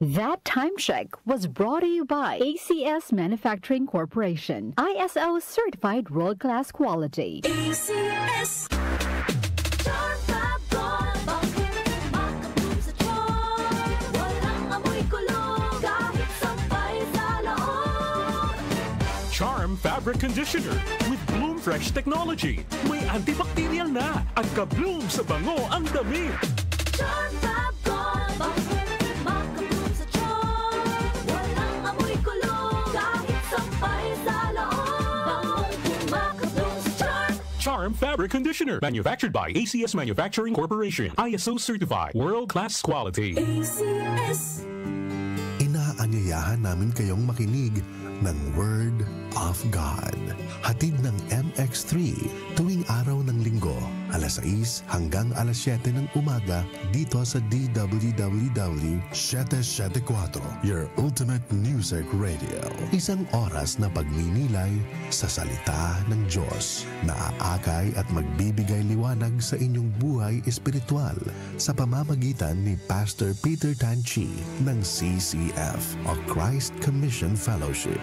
That time check was brought to you by ACS Manufacturing Corporation, ISO certified world-class quality. ACS. Charm Fabric Conditioner with Bloom Fresh technology. May antibacterial na at ka-bloom sa bango ang damit. Charm Fabric, makabloom sa charm. Walang amoy kulong kahit sampay sa loob. Makabloom sa charm. Charm Fabric Conditioner, manufactured by ACS Manufacturing Corporation, ISO certified, world-class quality. ACS. Inaanyayahan namin kayong makinig ng Word of God. Hatid ng MX3 tuwing araw ng linggo, alas 6 hanggang alas 7 ng umaga dito sa DWWW 774, your ultimate music radio. Isang oras na pagninilay sa salita ng Diyos na aakay at magbibigay liwanag sa inyong buhay espiritual sa pamamagitan ni Pastor Peter Tan Chi ng CCF o Christ Commission Fellowship.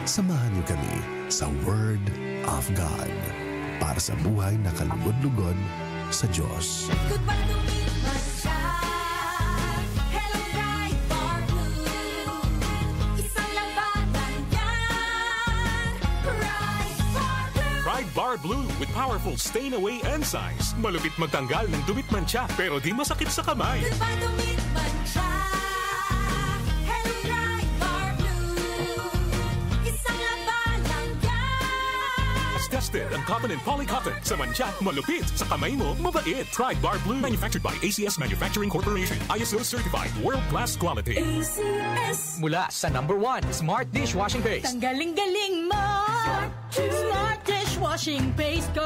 Samahan niyo kami sa Word of God para sa buhay na kalugod-lugod sa Diyos. Goodbye to Midnight Shine. Hello, bright bar blue. Isang labanan yan. Bright bar blue. Pride Bar Blue with powerful stain-away enzymes. Malupit magtanggal ng dumit mancha pero di masakit sa kamay. Goodbye to Midnight Shine. Hello, bright bar blue. Isang labanan yan. As tested ang cotton and polycotton. Sa mancha, malupit. Sa kamay mo, mabait. Pride Bar Blue. Manufactured by ACS Manufacturing Corporation. ISO certified. World-class quality. ACS. Mula sa #1 Smart Dishwashing Paste. Ang galing-galing mo! Smart dishwashing paste ko.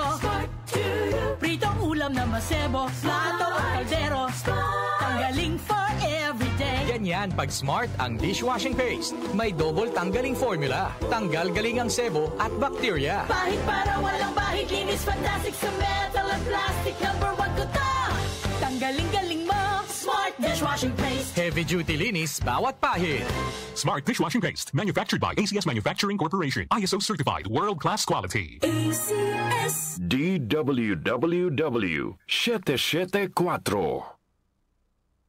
Pritong ulam na masebo, plato o kaldero. Tanggaling for everyday. Ganyan pag Smart ang dishwashing paste. May double tanggaling formula. Tanggal galing ang sebo at bakterya. Bahid para walang bahid, linis fantastic sa metal at plastic. #1 ko to! Tanggaling-galing mo! Smart dishwashing paste. Heavy duty linis bawat pahid. Smart Dishwashing Paste. Manufactured by ACS Manufacturing Corporation. ISO certified. World-class quality. ACS. DWWW 774.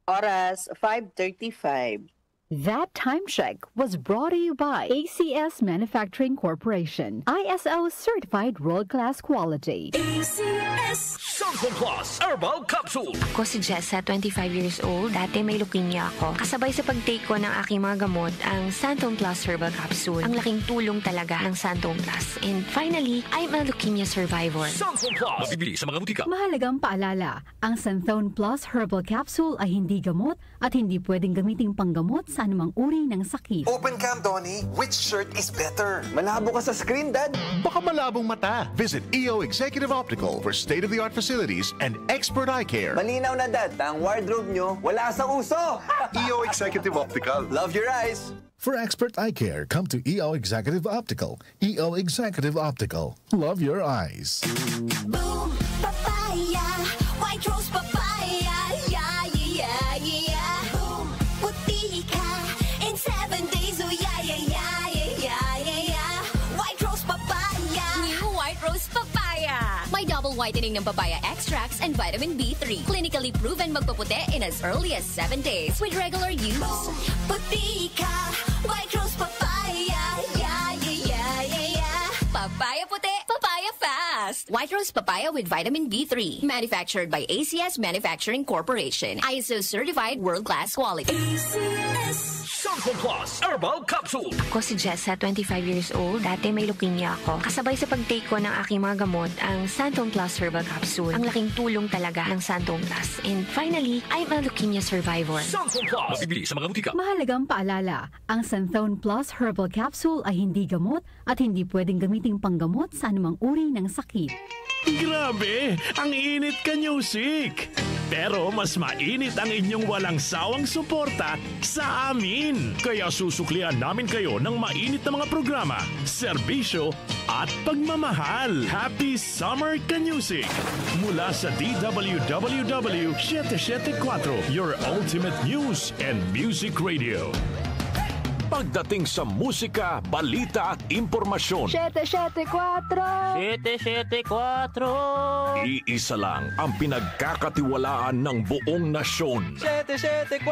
Oras 5:35. That time check was brought to you by ACS Manufacturing Corporation, ISO certified world-class quality. ACS. Santon Plus Herbal Capsule. Ako si Jessa, 25 years old. Dati may leukemia ako. Kasabay sa pag-take ko ng aking mga gamot, ang Santon Plus Herbal Capsule. Ang laking tulong talaga ng Santon Plus. And finally, I'm a leukemia survivor. Santon Plus. Mabibili sa mga butika. Mahalagang paalala, ang Santhone Plus Herbal Capsule ay hindi gamot at hindi pwedeng gamiting panggamot sa anumang uri ng sakit. Open cam, Donnie. Which shirt is better? Malabo ka sa screen, Dad. Baka malabong mata. Visit EO Executive Optical for state-of-the-art facilities and expert eye care. Malinaw na, Dad. Ang wardrobe nyo, wala sa uso. EO Executive Optical. Love your eyes. For expert eye care, come to EO Executive Optical. EO Executive Optical. Love your eyes. Boom, papaya. White rose papaya. Yeah, yeah, yeah. Boom, puti ka. In 7 days, oh yeah, yeah, yeah, yeah, yeah, yeah. White rose papaya. New White Rose Papaya. May double whitening ng papaya extracts and vitamin B3. Clinically proven magpaputi in as early as 7 days with regular use. Boom, puti ka. White rose papaya. Yeah, yeah, yeah, yeah, yeah. Papaya puti, papaya fast. White Rose Papaya with vitamin B3. Manufactured by ACS Manufacturing Corporation. ISO certified world-class quality. ACS. Santon Plus Herbal Capsule. Ako si Jessa, 25 years old. Dati may leukemia ako. Kasabay sa pag-take ko ng aking mga gamot, ang Santon Plus Herbal Capsule. Ang laking tulong talaga ng Santon Plus. And finally, I'm a leukemia survivor. Santon Plus. Mabibili sa mga butika. Mahalagang paalala, ang Santhone Plus Herbal Capsule ay hindi gamot at hindi pwedeng gamiting panggamot sa anumang uri ng sakit. Grabe! Ang init ka, Music! Pero mas mainit ang inyong walang sawang suporta sa amin. Kaya susuklian namin kayo ng mainit na mga programa, serbisyo at pagmamahal. Happy Summer Ka-Music! Mula sa DWWW 774, your ultimate news and music radio. Pagdating sa musika, balita at impormasyon, 774 iisa lang ang pinagkakatiwalaan ng buong nasyon. 774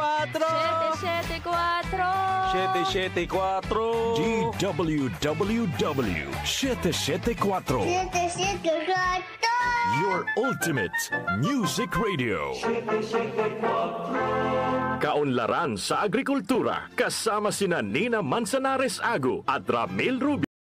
DWWW 774, your ultimate music radio. Kaunlaran sa agrikultura kasama sina Nina Manzanares Agu at Ramil Rubio.